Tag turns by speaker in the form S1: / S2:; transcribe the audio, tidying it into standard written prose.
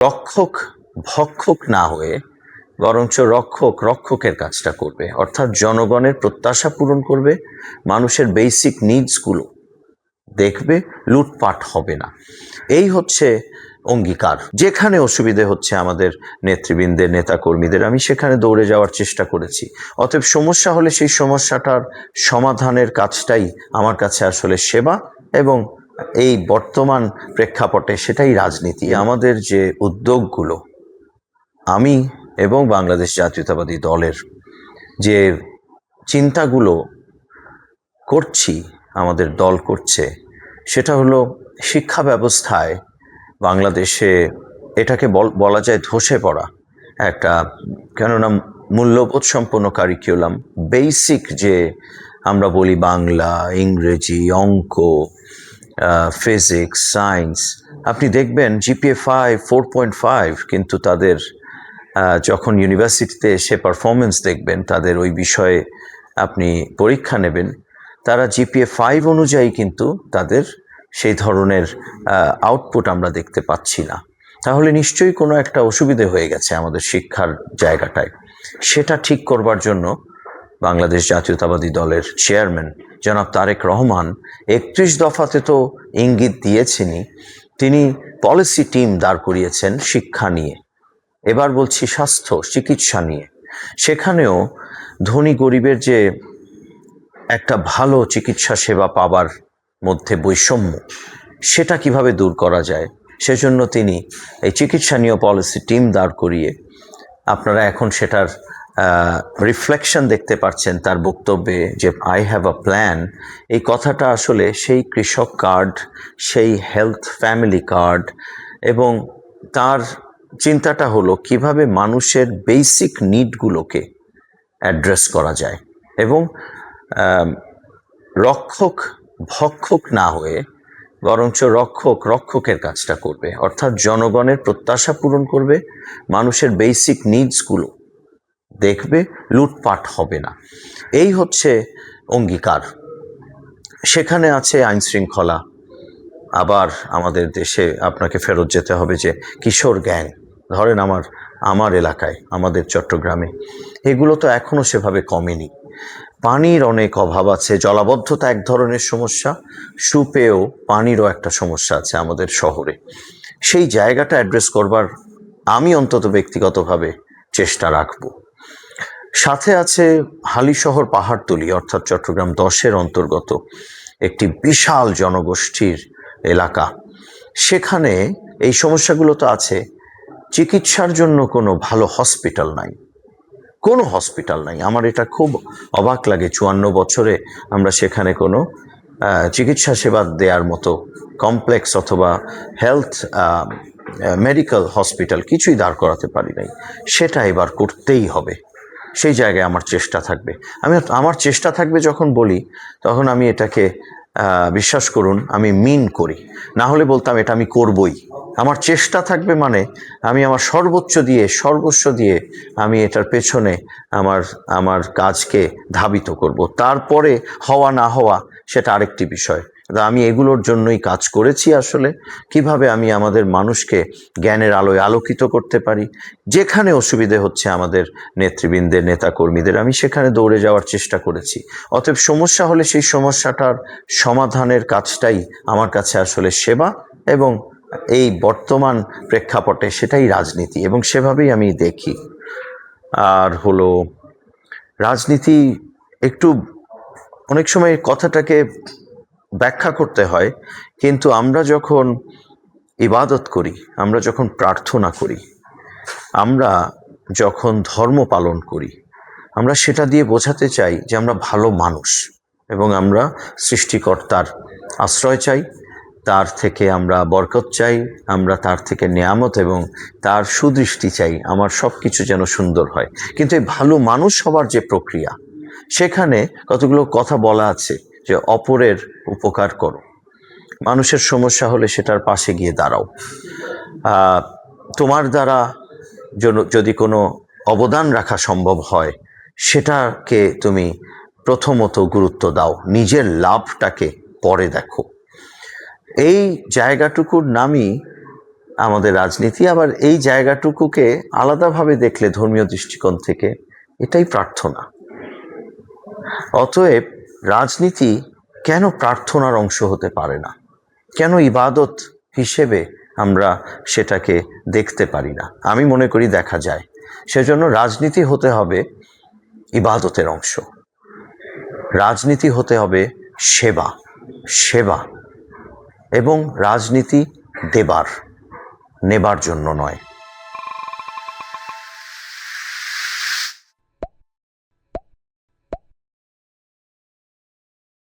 S1: রক্ষক ভক্ষক না হয়ে বরঞ্চ রক্ষক রক্ষকের কাজটা করবে, অর্থাৎ জনগণের প্রত্যাশা পূরণ করবে, মানুষের বেসিক নিডসগুলো দেখবে, লুটপাট হবে না। এই হচ্ছে অঙ্গীকার। যেখানে অসুবিধে হচ্ছে আমাদের নেতৃবৃন্দের, নেতাকর্মীদের, আমি সেখানে দৌড়ে যাওয়ার চেষ্টা করেছি। অতএব সমস্যা হলে সেই সমস্যাটার সমাধানের কাজটাই আমার কাছে আসলে সেবা, এবং এই বর্তমান প্রেক্ষাপটে সেটাই রাজনীতি। আমাদের যে উদ্যোগগুলো, আমি এবং বাংলাদেশ জাতীয়তাবাদী দলের যে চিন্তাগুলো করছি, আমাদের দল করছে, সেটা হলো শিক্ষা ব্যবস্থায় বাংলাদেশে এটাকে বলা যায় ধসে পড়া একটা, কেননা মূল্যবোধ সম্পন্ন কারিকুলাম, বেসিক যে আমরা বলি বাংলা, ইংরেজি, অঙ্ক, ফিজিক্স, সায়েন্স, আপনি দেখবেন জিপিএ 4.5, কিন্তু তাদের যখন ইউনিভার্সিটিতে এসে পারফরমেন্স দেখবেন, তাদের ওই বিষয়ে আপনি পরীক্ষা নেবেন, তারা জিপিএ 5 অনুযায়ী কিন্তু তাদের সেই ধরনের আউটপুট আমরা দেখতে পাচ্ছি না। তাহলে নিশ্চয়ই কোনো একটা অসুবিধে হয়ে গেছে আমাদের শিক্ষার জায়গাটায়। সেটা ঠিক করবার জন্য বাংলাদেশ জাতীয়তাবাদী দলের চেয়ারম্যান জনাব তারেক রহমান 31 দফাতে তো ইঙ্গিত দিয়েছেনই, তিনি পলিসি টিম দাঁড় করিয়েছেন শিক্ষা নিয়ে, এবার বলছি স্বাস্থ্য চিকিৎসা নিয়ে। সেখানেও ধনী গরিবের যে একটা ভালো চিকিৎসা সেবা পাবার মধ্যে বৈষম্য, সেটা কিভাবে দূর করা যায়, সেজন্য তিনি এই চিকিৎসা নিয়ে পলিসি টিম দাঁড় করিয়ে, আপনারা এখন সেটার রিফ্লেকশন দেখতে পাচ্ছেন তার বক্তব্যে, যে আই হ্যাভ আ প্ল্যান। এই কথাটা আসলে সেই কৃষক কার্ড, সেই হেলথ ফ্যামিলি কার্ড, এবং তার চিন্তাটা হলো কিভাবে মানুষের বেসিক নিডগুলোকে অ্যাড্রেস করা যায়, এবং রক্ষক ভক্ষক না হয়ে বরঞ্চ রক্ষক রক্ষকের কাজটা করবে, অর্থাৎ জনগণের প্রত্যাশা পূরণ করবে, মানুষের বেসিক নিডসগুলো দেখবে, লুটপাট হবে না। এই হচ্ছে অঙ্গীকার। সেখানে আছে আইন শৃঙ্খলা। আবার আমাদের দেশে আপনাকে ফেরত যেতে হবে যে কিশোর গ্যাং, ধরেন আমার এলাকায়, আমাদের চট্টগ্রামে, এগুলো তো এখনো সেভাবে কমেনি। পানির অনেক অভাব আছে, জলাবদ্ধতা এক ধরনের সমস্যা, সুপেয় পানিরও একটা সমস্যা আছে আমাদের শহরে। সেই জায়গাটা অ্যাড্রেস করবার আমি অন্তত ব্যক্তিগতভাবে চেষ্টা রাখব। সাথে আছে হালিশহর পাহাড়তলী, অর্থাৎ চট্টগ্রাম 10-এর অন্তর্গত একটি বিশাল জনগোষ্ঠীর এলাকা। সেখানে এই সমস্যাগুলো তো আছে, চিকিৎসার জন্য কোনো ভালো হসপিটাল নাই, কোনো হসপিটাল নাই। আমার এটা খুব অবাক লাগে, 54 বছরে আমরা সেখানে কোনো চিকিৎসা সেবা দেওয়ার মতো কমপ্লেক্স অথবা হেলথ মেডিকেল হসপিটাল কিছুই দাঁড় করাতে পারি নাই। সেটা এবার করতেই হবে, সেই জায়গায় আমার চেষ্টা থাকবে। আমার চেষ্টা থাকবে যখন বলি, তখন আমি এটাকে বিশ্বাস করুন আমি মিন করি, না হলে বলতাম এটা আমি করবই। আমার চেষ্টা থাকবে মানে আমি আমার সর্বস্ব দিয়ে আমি এটার পেছনে আমার কাজকে ধাবিত করব। তারপরে হওয়া না হওয়া সেটা আরেকটি বিষয়। আমি এগুলোর জন্যই কাজ করেছি। আসলে কিভাবে আমি আমাদের মানুষকে জ্ঞানের আলোয় আলোকিত করতে পারি, যেখানে অসুবিধে হচ্ছে আমাদের নেতৃবৃন্দের, নেতাকর্মীদের, আমি সেখানে দৌড়ে যাওয়ার চেষ্টা করেছি। অতএব সমস্যা হলে সেই সমস্যাটার সমাধানের কাজটাই আমার কাছে আসলে সেবা, এবং এই বর্তমান প্রেক্ষাপটে সেটাই রাজনীতি, এবং সেভাবেই আমি দেখি। আর হলো রাজনীতি একটু অনেক সময় কথাটাকে ব্যাখ্যা করতে হয়, কিন্তু আমরা যখন ইবাদত করি, আমরা যখন প্রার্থনা করি, আমরা যখন ধর্ম পালন করি, আমরা সেটা দিয়ে বোঝাতে চাই যে আমরা ভালো মানুষ, এবং আমরা সৃষ্টিকর্তার আশ্রয় চাই, তার থেকে আমরা বরকত চাই, আমরা তার থেকে নেয়ামত এবং তার সুদৃষ্টি চাই, আমার সব কিছু যেন সুন্দর হয়। কিন্তু এই ভালো মানুষ হবার যে প্রক্রিয়া, সেখানে কতগুলো কথা বলা আছে যে অপরের উপকার করো, মানুষের সমস্যা হলে সেটার পাশে গিয়ে দাঁড়াও, তোমার দ্বারা যদি কোনো অবদান রাখা সম্ভব হয় সেটাকে তুমি প্রথমত গুরুত্ব দাও, নিজের লাভটাকে পরে দেখো। এই জায়গাটুকুর নামই আমাদের রাজনীতি। আবার এই জায়গাটুকুকে আলাদাভাবে দেখলে ধর্মীয় দৃষ্টিকোণ থেকে এটাই প্রার্থনা। অতএব রাজনীতি কেন প্রার্থনার অংশ হতে পারে না? কেন ইবাদত হিসেবে আমরা সেটাকে দেখতে পারি না? আমি মনে করি দেখা যায়। সেজন্য রাজনীতি হতে হবে ইবাদতের অংশ, রাজনীতি হতে হবে সেবা সেবা, এবং রাজনীতি দেবার নেবার জন্য নয়।